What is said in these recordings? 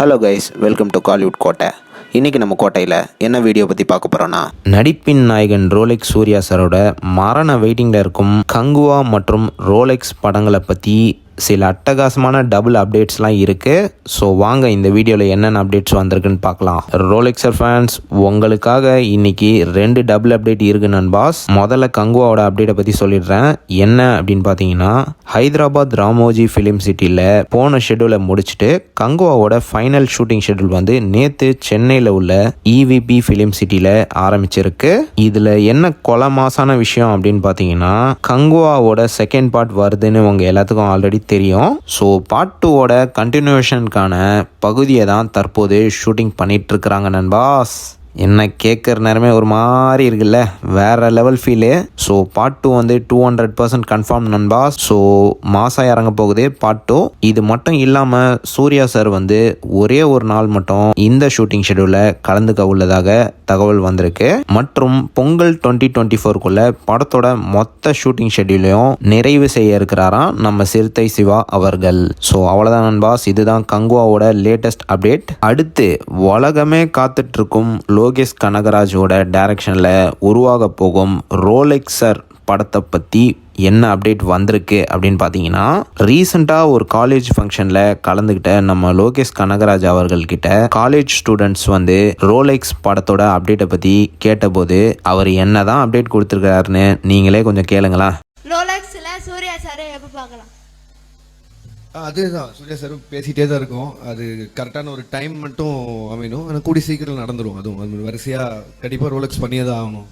Hello guys, welcome to Kollywood கோட்டை. இன்றைக்கி நம்ம கோட்டையில் என்ன வீடியோ பற்றி பார்க்க போகிறோன்னா, நடிப்பின் நாயகன் ரோலெக்ஸ் சூர்யா சாரோட மரண வெயிட்டிங்கில் இருக்கும் கங்குவா மற்றும் ரோலெக்ஸ் படங்களை பற்றி சில அட்டகாசமான டபுள் அப்டேட்ஸ்லாம் இருக்குது. ஸோ வாங்க இந்த வீடியோவில் என்னென்ன அப்டேட்ஸ் வந்திருக்குன்னு பார்க்கலாம். ரோலெக்ஸர் ஃபேன்ஸ், உங்களுக்காக இன்னைக்கு 2 டபுள் அப்டேட் இருக்கு நண்பாஸ். முதல்ல கங்குவாவோட அப்டேட்டை பற்றி சொல்லிடுறேன். என்ன அப்படின்னு பார்த்தீங்கன்னா, ஹைதராபாத் ராமோஜி ஃபிலிம் சிட்டியில் போன ஷெட்யூலை முடிச்சுட்டு கங்குவாவோட ஃபைனல் ஷூட்டிங் ஷெட்யூல் வந்து நேற்று சென்னையில் உள்ள EVP ஃபிலிம் சிட்டியில் ஆரம்பிச்சிருக்கு. இதில் என்ன கொலை மாசான விஷயம் அப்படின்னு பார்த்தீங்கன்னா, கங்குவாவோட செகண்ட் பார்ட் வருதுன்னு உங்கள் எல்லாத்துக்கும் ஆல்ரெடி தெரியும். ஸோ பார்ட் 2வோட கண்டினியூஷனுக்கான பகுதியை தான் தற்போது ஷூட்டிங் பண்ணிட்டு இருக்கிறாங்க நண்பாஸ். என்ன கேட்குற நேரமே ஒரு மாதிரி இருக்குல்ல, வேற லெவல் ஃபீலு. ஸோ பார்ட் 2 வந்து 200% கன்ஃபார்ம் நண்பாஸ். ஸோ மாதம் இறங்க போகுது பார்ட் 2. இது மட்டும் இல்லாமல் சூர்யா சார் வந்து ஒரே ஒரு நாள் மட்டும் இந்த ஷூட்டிங் ஷெட்யூலில் கலந்துக்க உள்ளதாக தகவல் வந்திருக்கு. மற்றும் பொங்கல் 2024க்குள்ள படத்தோட மொத்த ஷூட்டிங் ஷெட்யூலையும் நிறைவு செய்ய இருக்கிறாராம் நம்ம சிறுத்தை சிவா அவர்கள். ஸோ அவ்வளோதான் நண்பாஸ், இதுதான் கங்குவாவோட லேட்டஸ்ட் அப்டேட். அடுத்து உலகமே காத்துட்டு இருக்கும் லோகேஷ் கனகராஜோட டைரக்ஷனில் உருவாக போகும் ரோலெக்ஸர் படத்தை பற்றி என்ன அப்டேட் வந்திருக்கு அப்படின்னு பார்த்தீங்கன்னா, ரீசெண்டாக ஒரு காலேஜ் ஃபங்க்ஷனில் கலந்துக்கிட்ட நம்ம லோகேஷ் கனகராஜ் அவர்கள்கிட்ட காலேஜ் ஸ்டூடெண்ட்ஸ் வந்து ரோலெக்ஸ் படத்தோட அப்டேட்டை பற்றி கேட்டபோது அவர் என்ன தான் அப்டேட் கொடுத்துருக்காருன்னு நீங்களே கொஞ்சம் கேளுங்களா. ரோலெக்ஸில் சூர்யா சாரை எப்போ பார்க்கலாம்? அதுதான் சூர்யா சாரும் பேசிகிட்டே தான் இருக்கும். அது கரெக்டான ஒரு டைம் மட்டும் அமையணும். ஆனால் கூடி சீக்கிரம் நடந்துடும். அதுவும் அது வரிசையாக கண்டிப்பாக ரோலெக்ஸ் பண்ணியே தான் ஆகணும்.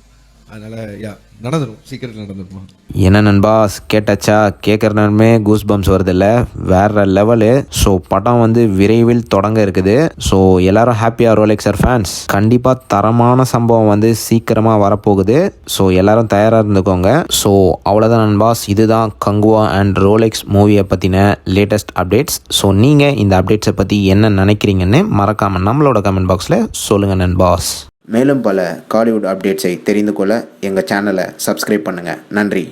அதனால் நடந்துடும், சீக்கிரத்தில் நடந்துடுமா. என்ன நண்பாஸ், கேட்டாச்சா? கேட்குற நேரமே கூஸ் பம்ஸ் வருதில்ல, வேற லெவலு. ஸோ படம் வந்து விரைவில் தொடங்க இருக்குது. ஸோ எல்லாரும் ஹாப்பியாக ரோலெக்ஸர் ஃபேன்ஸ். கண்டிப்பாக தரமான சம்பவம் வந்து சீக்கிரமாக வரப்போகுது. ஸோ எல்லாரும் தயாராக இருந்துக்கோங்க. ஸோ அவ்வளோதான் நண்பாஸ், இதுதான் கங்குவா அண்ட் ரோலெக்ஸ் மூவியை பற்றின லேட்டஸ்ட் அப்டேட்ஸ். ஸோ நீங்கள் இந்த அப்டேட்ஸை பற்றி என்ன நினைக்கிறீங்கன்னு மறக்காமல் நம்மளோட கமெண்ட் பாக்ஸில் சொல்லுங்கள் நண்பாஸ். மேலும் பல காலிவுட் அப்டேட்ஸை தெரிந்து கொள்ள எங்கள் சேனலை சப்ஸ்கிரைப் பண்ணுங்கள். நன்றி.